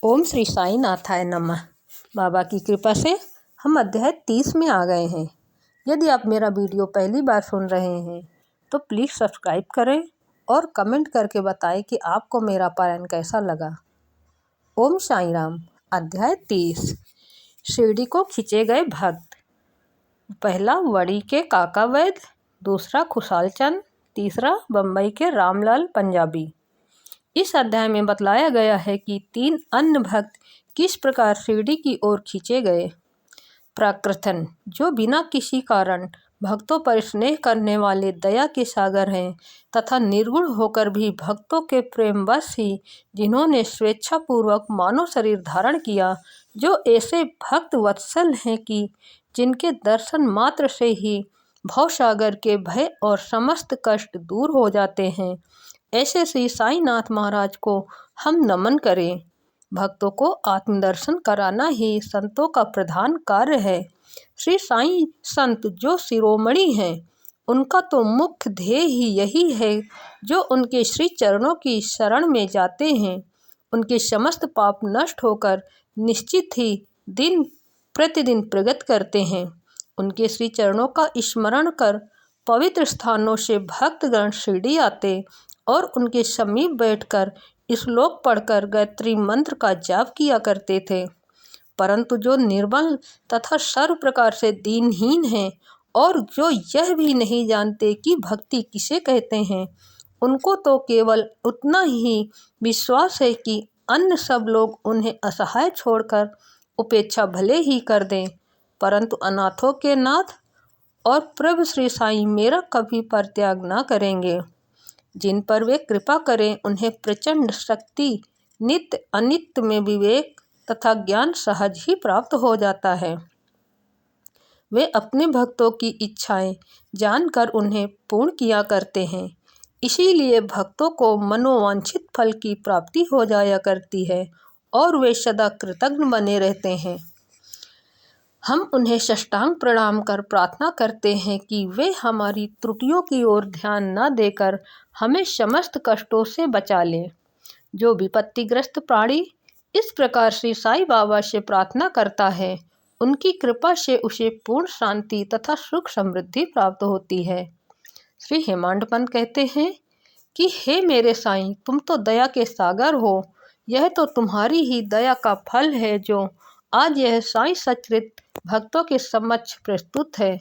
ओम श्री साई नाथाय नमः। बाबा की कृपा से हम अध्याय 30 में आ गए हैं। यदि आप मेरा वीडियो पहली बार सुन रहे हैं तो प्लीज़ सब्सक्राइब करें और कमेंट करके बताएं कि आपको मेरा पारायण कैसा लगा। ओम साई राम। अध्याय 30। शिरडी को खींचे गए भक्त। पहला वड़ी के काका वैद, दूसरा खुशाल चंद, तीसरा बम्बई के रामलाल पंजाबी। इस अध्याय में बतलाया गया है कि 3 अन्य भक्त किस प्रकार शिरडी की ओर खींचे गए। प्राकृतन, जो बिना किसी कारण भक्तों पर स्नेह करने वाले दया के सागर हैं तथा निर्गुण होकर भी भक्तों के प्रेमवश ही जिन्होंने स्वेच्छापूर्वक मानव शरीर धारण किया, जो ऐसे भक्त वत्सल हैं कि जिनके दर्शन मात्र से ही भवसागर के भय और समस्त कष्ट दूर हो जाते हैं, ऐसे श्री साईनाथ महाराज को हम नमन करें। भक्तों को आत्मदर्शन कराना ही संतों का प्रधान कार्य है। श्री साईं संत जो शिरोमणि हैं, उनका तो मुख्य ध्येय ही यही है। जो उनके श्री चरणों की शरण में जाते हैं, उनके समस्त पाप नष्ट होकर निश्चित ही दिन प्रतिदिन प्रगति करते हैं। उनके श्री चरणों का स्मरण कर पवित्र स्थानों से भक्तगण शिरडी आते और उनके समीप बैठकर श्लोक पढ़कर गायत्री मंत्र का जाप किया करते थे। परंतु जो निर्बल तथा सर्व प्रकार से दीनहीन हैं और जो यह भी नहीं जानते कि भक्ति किसे कहते हैं, उनको तो केवल उतना ही विश्वास है कि अन्य सब लोग उन्हें असहाय छोड़कर उपेक्षा भले ही कर दें, परंतु अनाथों के नाथ और प्रभु श्री साईं मेरा कभी परित्याग न करेंगे। जिन पर वे कृपा करें, उन्हें प्रचंड शक्ति, नित्य अनित्य में विवेक तथा ज्ञान सहज ही प्राप्त हो जाता है। वे अपने भक्तों की इच्छाएं जानकर उन्हें पूर्ण किया करते हैं, इसीलिए भक्तों को मनोवांछित फल की प्राप्ति हो जाया करती है और वे सदा कृतज्ञ बने रहते हैं। हम उन्हें साष्टांग प्रणाम कर प्रार्थना करते हैं कि वे हमारी त्रुटियों की ओर ध्यान न देकर हमें समस्त कष्टों से बचा लें। जो विपत्तिग्रस्त प्राणी इस प्रकार श्री साईं बाबा से प्रार्थना करता है, उनकी कृपा से उसे पूर्ण शांति तथा सुख समृद्धि प्राप्त होती है। श्री हेमांडपंत कहते हैं कि हे मेरे साईं, तुम तो दया के सागर हो। यह तो तुम्हारी ही दया का फल है जो आज यह साईं सचरित भक्तों के समक्ष प्रस्तुत है।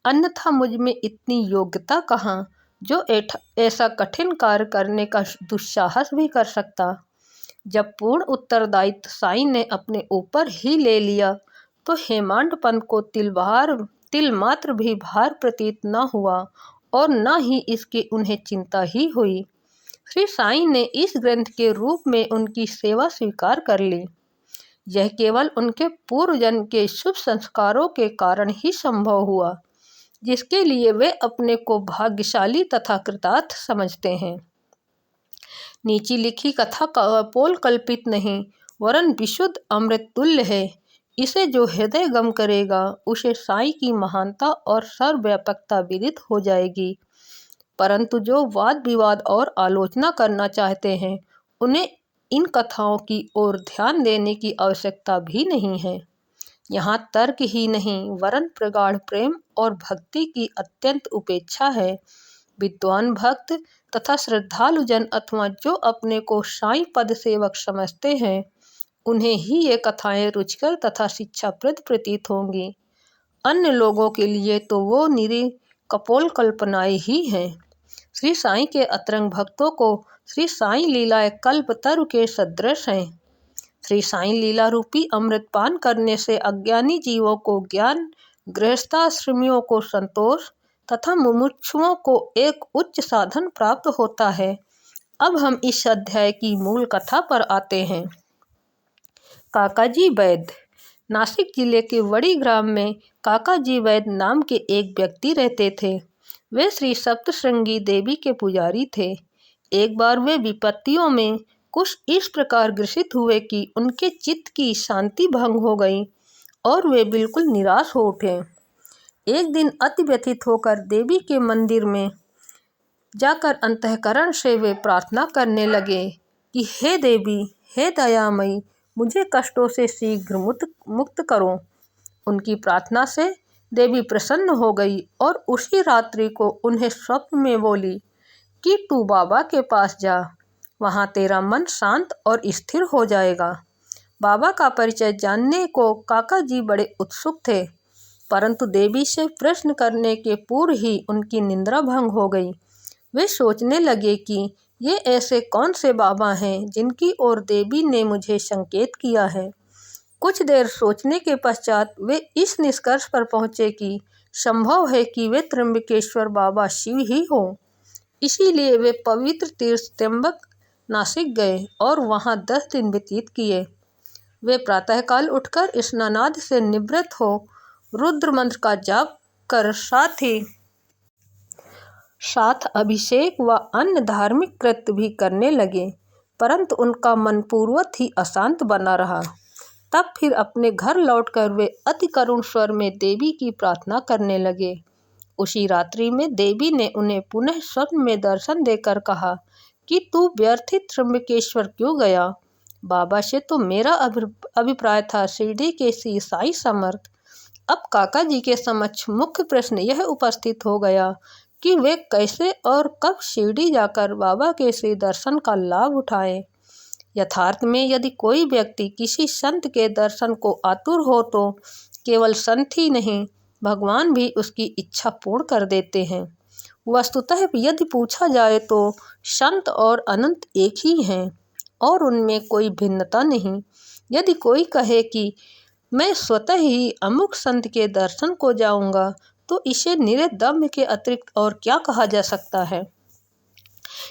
अन्यथा मुझ में इतनी योग्यता कहाँ जो ऐसा कठिन कार्य करने का दुस्साहस भी कर सकता। जब पूर्ण उत्तरदायित्व साईं ने अपने ऊपर ही ले लिया तो हेमांडपंत को तिल मात्र भी भार प्रतीत न हुआ और न ही इसकी उन्हें चिंता ही हुई। श्री साईं ने इस ग्रंथ के रूप में उनकी सेवा स्वीकार कर ली। यह केवल उनके पूर्व जन्म के शुभ संस्कारों के कारण ही संभव हुआ, जिसके लिए वे अपने को भाग्यशाली तथा कृतार्थ समझते हैं। नीचे लिखी कथा कपोल कल्पित नहीं, वरन विशुद्ध अमृत तुल्य है। इसे जो हृदय गम करेगा, उसे साईं की महानता और सर्वव्यापकता विदित हो जाएगी। परंतु जो वाद विवाद और आलोचना करना चाहते हैं, उन्हें इन कथाओं की ओर ध्यान देने की आवश्यकता भी नहीं है। यहाँ तर्क ही नहीं, वरन प्रगाढ़ प्रेम और भक्ति की अत्यंत उपेक्षा है। विद्वान भक्त तथा श्रद्धालु जन अथवा जो अपने को साईं पद सेवक समझते हैं, उन्हें ही ये कथाएं रुचिकर तथा शिक्षाप्रद प्रतीत होंगी। अन्य लोगों के लिए तो वो निरी कपोल कल्पनाएं ही हैं। श्री साईं के अतरंग भक्तों को श्री साईं लीलाएं कल्पतरु के सदृश हैं। श्री साईं लीला रूपी अमृत पान करने से अज्ञानी जीवों को ज्ञान, गृहस्थाश्रमियों को संतोष तथा मुमुक्षुओं को एक उच्च साधन प्राप्त होता है। अब हम इस अध्याय की मूल कथा पर आते हैं। काकाजी वैद। नासिक जिले के वड़ी ग्राम में काकाजी वैद नाम के एक व्यक्ति रहते थे। वे श्री सप्तशृंगी देवी के पुजारी थे। एक बार वे विपत्तियों में कुछ इस प्रकार ग्रसित हुए कि उनके चित्त की शांति भंग हो गई और वे बिल्कुल निराश हो उठे। एक दिन अति व्यथित होकर देवी के मंदिर में जाकर अंतःकरण से वे प्रार्थना करने लगे कि हे देवी, हे दयामयी, मुझे कष्टों से शीघ्र मुक्त करो। उनकी प्रार्थना से देवी प्रसन्न हो गई और उसी रात्रि को उन्हें स्वप्न में बोली कि तू बाबा के पास जा, वहाँ तेरा मन शांत और स्थिर हो जाएगा। बाबा का परिचय जानने को काका जी बड़े उत्सुक थे, परंतु देवी से प्रश्न करने के पूर्व ही उनकी निद्रा भंग हो गई। वे सोचने लगे कि ये ऐसे कौन से बाबा हैं जिनकी ओर देवी ने मुझे संकेत किया है। कुछ देर सोचने के पश्चात वे इस निष्कर्ष पर पहुँचे कि संभव है कि वे त्र्यंबकेश्वर बाबा शिव ही हो। इसीलिए वे पवित्र तीर्थ त्र्यंबक नासिक गए और वहाँ 10 दिन व्यतीत किए। वे प्रातःकाल उठकर स्नानादि से निवृत्त हो रुद्र मंत्र का जाप कर साथ अभिषेक व अन्य धार्मिक कृत्य भी करने लगे, परंतु उनका मन पूर्वत ही अशांत बना रहा। तब फिर अपने घर लौटकर वे अति करुण स्वर में देवी की प्रार्थना करने लगे। उसी रात्रि में देवी ने उन्हें पुनः स्वप्न में दर्शन देकर कहा कि तू व्यर्थ त्र्यंबकेश्वर क्यों गया? बाबा से तो मेरा अभिप्राय था शिरडी के श्री साई समर्थ। अब काका जी के समक्ष मुख्य प्रश्न यह उपस्थित हो गया कि वे कैसे और कब शिरडी जाकर बाबा के श्री दर्शन का लाभ उठाएं। यथार्थ में यदि कोई व्यक्ति किसी संत के दर्शन को आतुर हो तो केवल संत ही नहीं, भगवान भी उसकी इच्छा पूर्ण कर देते हैं। वस्तुतः यदि पूछा जाए तो संत और अनंत एक ही हैं और उनमें कोई भिन्नता नहीं। यदि कोई कहे कि मैं स्वतः ही अमुक संत के दर्शन को जाऊंगा, तो इसे निरे दम्भ के अतिरिक्त और क्या कहा जा सकता है।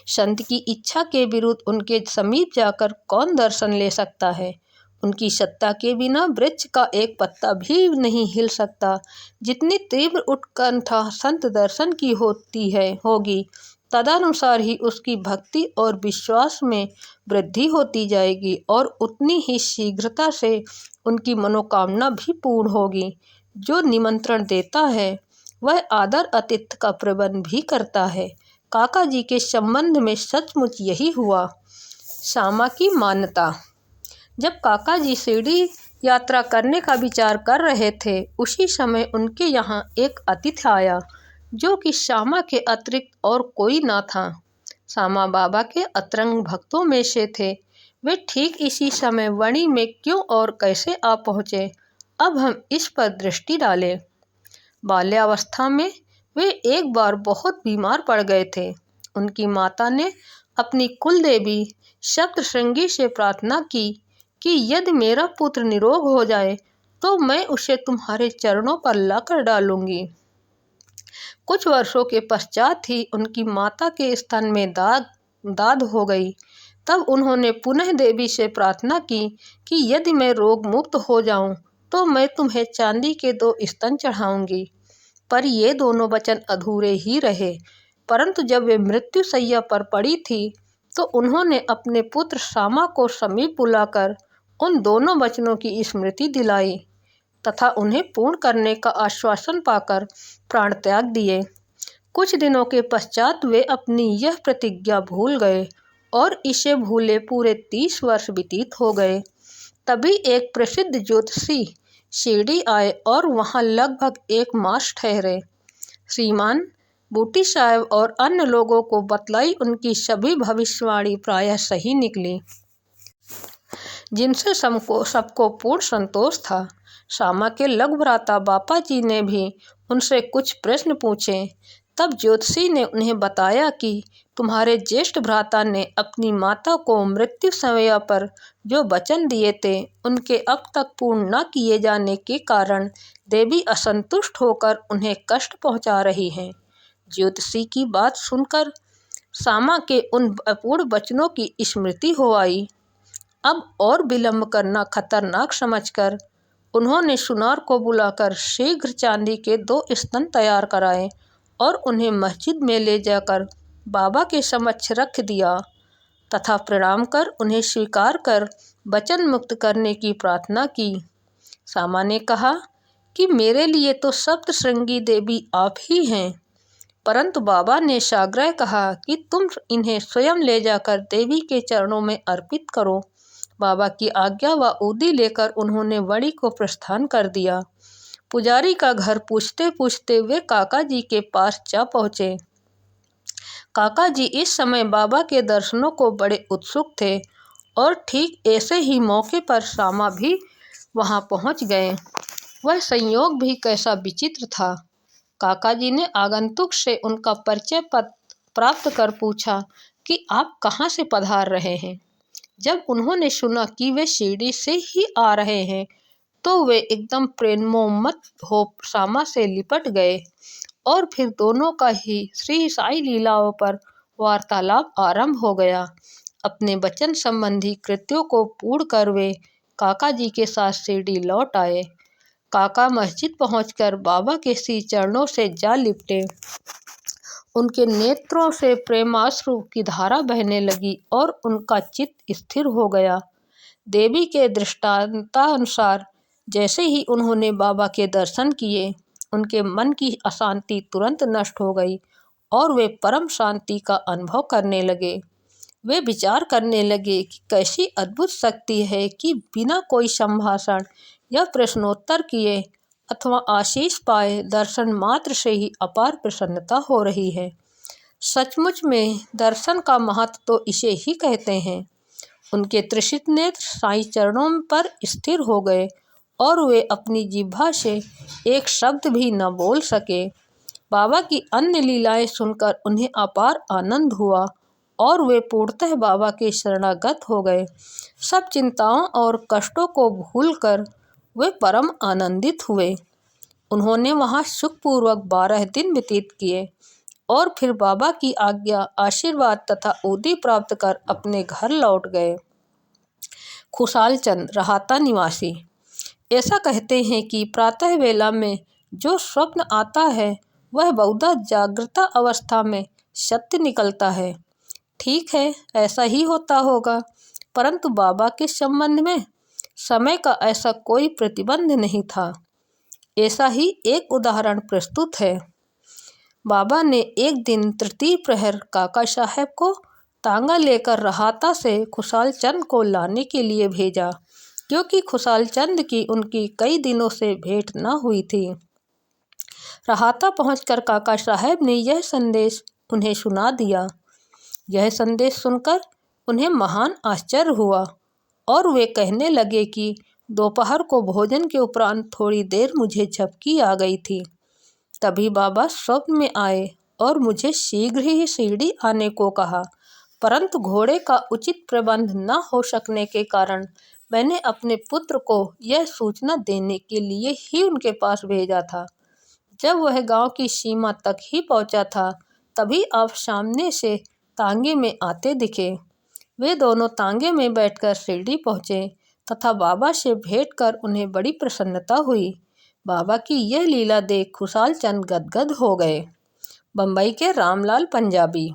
संत की इच्छा के विरुद्ध उनके समीप जाकर कौन दर्शन ले सकता है? उनकी सत्ता के बिना वृक्ष का एक पत्ता भी नहीं हिल सकता। जितनी तीव्र उत्कंठा संत दर्शन की होगी, तदनुसार ही उसकी भक्ति और विश्वास में वृद्धि होती जाएगी और उतनी ही शीघ्रता से उनकी मनोकामना भी पूर्ण होगी। जो निमंत्रण देता है वह आदर आतिथ्य का प्रबंध भी करता है। काका जी के संबंध में सचमुच यही हुआ। श्यामा की मान्यता। जब काका जी शिरडी यात्रा करने का विचार कर रहे थे, उसी समय उनके यहाँ एक अतिथि आया जो कि श्यामा के अतिरिक्त और कोई ना था। श्यामा बाबा के अतरंग भक्तों में से थे। वे ठीक इसी समय वणी में क्यों और कैसे आ पहुँचे, अब हम इस पर दृष्टि डालें। बाल्यावस्था में वे एक बार बहुत बीमार पड़ गए थे। उनकी माता ने अपनी कुल देवी सप्तशृंगी से प्रार्थना की कि यदि मेरा पुत्र निरोग हो जाए तो मैं उसे तुम्हारे चरणों पर लाकर डालूंगी। कुछ वर्षों के पश्चात ही उनकी माता के स्तन में दाद हो गई। तब उन्होंने पुनः देवी से प्रार्थना की कि यदि मैं रोग मुक्त हो जाऊं तो मैं तुम्हें चांदी के 2 स्तन चढ़ाऊंगी। पर ये दोनों वचन अधूरे ही रहे। परंतु जब वे मृत्यु शैया पर पड़ी थी तो उन्होंने अपने पुत्र श्यामा को समीप बुलाकर उन दोनों वचनों की स्मृति दिलाई तथा उन्हें पूर्ण करने का आश्वासन पाकर प्राण त्याग दिए। कुछ दिनों के पश्चात वे अपनी यह प्रतिज्ञा भूल गए और इसे भूले पूरे 30 वर्ष व्यतीत हो गए। तभी एक प्रसिद्ध ज्योतिषी शिरडी आए और वहाँ लगभग 1 मास ठहरे। श्रीमान बूटी साहब और अन्य लोगों को बतलाई उनकी सभी भविष्यवाणी प्रायः सही निकली, जिनसे सबको पूर्ण संतोष था। श्यामा के लघु भ्राता बापा जी ने भी उनसे कुछ प्रश्न पूछे। तब ज्योतिषी ने उन्हें बताया कि तुम्हारे ज्येष्ठ भ्राता ने अपनी माता को मृत्यु समय पर जो वचन दिए थे, उनके अब तक पूर्ण न किए जाने के कारण देवी असंतुष्ट होकर उन्हें कष्ट पहुंचा रही हैं। ज्योतिषी की बात सुनकर श्यामा के उन अपूर्ण वचनों की स्मृति हो आई। अब और विलंब करना खतरनाक समझकर उन्होंने सुनार को बुलाकर शीघ्र चांदी के 2 स्तन तैयार कराए और उन्हें मस्जिद में ले जाकर बाबा के समक्ष रख दिया तथा प्रणाम कर उन्हें स्वीकार कर वचन मुक्त करने की प्रार्थना की। श्यामा ने कहा कि मेरे लिए तो सप्तशृंगी देवी आप ही हैं, परंतु बाबा ने साग्रह कहा कि तुम इन्हें स्वयं ले जाकर देवी के चरणों में अर्पित करो। बाबा की आज्ञा व उदी लेकर उन्होंने वड़ी को प्रस्थान कर दिया। पुजारी का घर पूछते पूछते वे काका जी के पास जा पहुँचे। काका जी इस समय बाबा के दर्शनों को बड़े उत्सुक थे और ठीक ऐसे ही मौके पर श्यामा भी वहां पहुंच गए। वह संयोग भी कैसा विचित्र था। काका जी ने आगंतुक से उनका परिचय पत्र प्राप्त कर पूछा कि आप कहाँ से पधार रहे हैं। जब उन्होंने सुना कि वे शिरडी से ही आ रहे हैं तो वे एकदम प्रेमोन्मत्त हो श्यामा से लिपट गए और फिर दोनों का ही श्री साई लीलाओं पर वार्तालाप आरंभ हो गया। अपने वचन संबंधी कृत्यों को पूर्ण कर वे काका जी के साथ शिरडी लौट आए। काका मस्जिद पहुंचकर बाबा के श्री चरणों से जा लिपटे। उनके नेत्रों से प्रेमाश्रु की धारा बहने लगी और उनका चित्त स्थिर हो गया। देवी के दृष्टांतानुसार जैसे ही उन्होंने बाबा के दर्शन किए, उनके मन की अशांति तुरंत नष्ट हो गई और वे परम शांति का अनुभव करने लगे। वे विचार करने लगे कि कैसी अद्भुत शक्ति है कि बिना कोई संभाषण या प्रश्नोत्तर किए अथवा आशीष पाए दर्शन मात्र से ही अपार प्रसन्नता हो रही है। सचमुच में दर्शन का महत्व तो इसे ही कहते हैं। उनके त्रिषित नेत्र साईं चरणों पर स्थिर हो गए और वे अपनी जिह्वा से एक शब्द भी न बोल सके। बाबा की अन्य लीलाएं सुनकर उन्हें अपार आनंद हुआ और वे पूर्णतः बाबा के शरणागत हो गए। सब चिंताओं और कष्टों को भूलकर वे परम आनंदित हुए। उन्होंने वहां सुखपूर्वक 12 दिन व्यतीत किए और फिर बाबा की आज्ञा, आशीर्वाद तथा उदी प्राप्त कर अपने घर लौट गए। खुशाल चंद रहाता निवासी ऐसा कहते हैं कि प्रातः वेला में जो स्वप्न आता है वह बहुधा जागृता अवस्था में सत्य निकलता है। ठीक है, ऐसा ही होता होगा, परंतु बाबा के संबंध में समय का ऐसा कोई प्रतिबंध नहीं था। ऐसा ही एक उदाहरण प्रस्तुत है। बाबा ने एक दिन तृतीय प्रहर काका साहब को तांगा लेकर रहाता से खुशाल चंद को लाने के लिए भेजा, क्योंकि खुशाल चंद की उनकी कई दिनों से भेंट न हुई थी। रहाता पहुंचकर काका साहब ने यह संदेश उन्हें सुना दिया। यह संदेश सुनकर उन्हें महान आश्चर्य हुआ और वे कहने लगे कि दोपहर को भोजन के उपरांत थोड़ी देर मुझे झपकी आ गई थी। तभी बाबा स्वप्न में आए और मुझे शीघ्र ही शिरडी आने को कहा, परंतु घोड़े का उचित प्रबंध न हो सकने के कारण मैंने अपने पुत्र को यह सूचना देने के लिए ही उनके पास भेजा था। जब वह गांव की सीमा तक ही पहुंचा था तभी आप सामने से तांगे में आते दिखे। वे दोनों तांगे में बैठकर शिरडी पहुँचे तथा बाबा से भेंट कर उन्हें बड़ी प्रसन्नता हुई। बाबा की यह लीला देख खुशाल चंद गदगद हो गए। बम्बई के रामलाल पंजाबी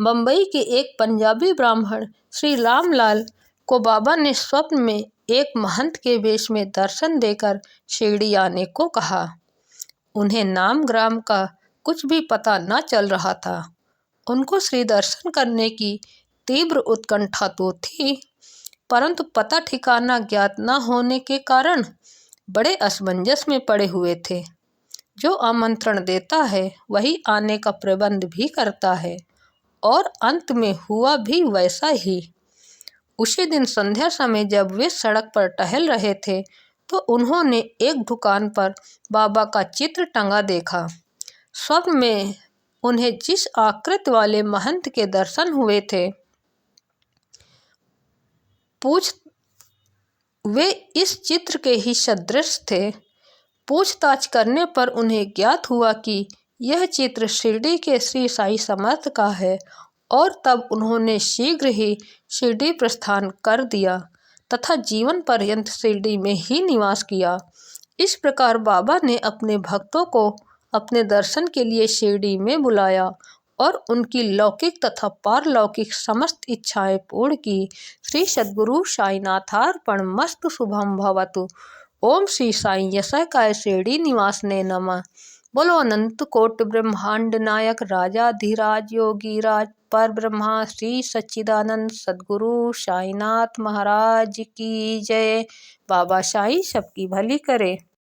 बम्बई के एक पंजाबी ब्राह्मण श्री रामलाल को बाबा ने स्वप्न में एक महंत के वेश में दर्शन देकर शिरडी आने को कहा। उन्हें नाम ग्राम का कुछ भी पता न चल रहा था। उनको श्री दर्शन करने की तीव्र उत्कंठा तो थी, परंतु पता ठिकाना ज्ञात न होने के कारण बड़े असमंजस में पड़े हुए थे। जो आमंत्रण देता है वही आने का प्रबंध भी करता है और अंत में हुआ भी वैसा ही। उसी दिन संध्या समय जब वे सड़क पर टहल रहे थे तो उन्होंने एक दुकान पर बाबा का चित्र टंगा देखा। स्वप्न में उन्हें जिस आकृति वाले महंत के दर्शन हुए थे वे इस चित्र के ही सदृश थे। पूछताछ करने पर उन्हें ज्ञात हुआ कि यह चित्र शिरडी के श्री साई समर्थ का है और तब उन्होंने शीघ्र ही शिरडी प्रस्थान कर दिया तथा जीवन पर्यंत शिरडी में ही निवास किया। इस प्रकार बाबा ने अपने भक्तों को अपने दर्शन के लिए शिरडी में बुलाया और उनकी लौकिक तथा पारलौकिक समस्त इच्छाएं पूर्ण की। श्री सद्गुरु साईनाथार्पणमस्तु। शुभम भवतु। ओम श्री साई यशकाय शिरडी निवासने नमः। बोलो अनंत कोटि ब्रह्मांड नायक राजाधिराज योगीराज पर ब्रह्मा श्री सच्चिदानंद सद्गुरु साईनाथ महाराज की जय। बाबा साईं सबकी भली करे।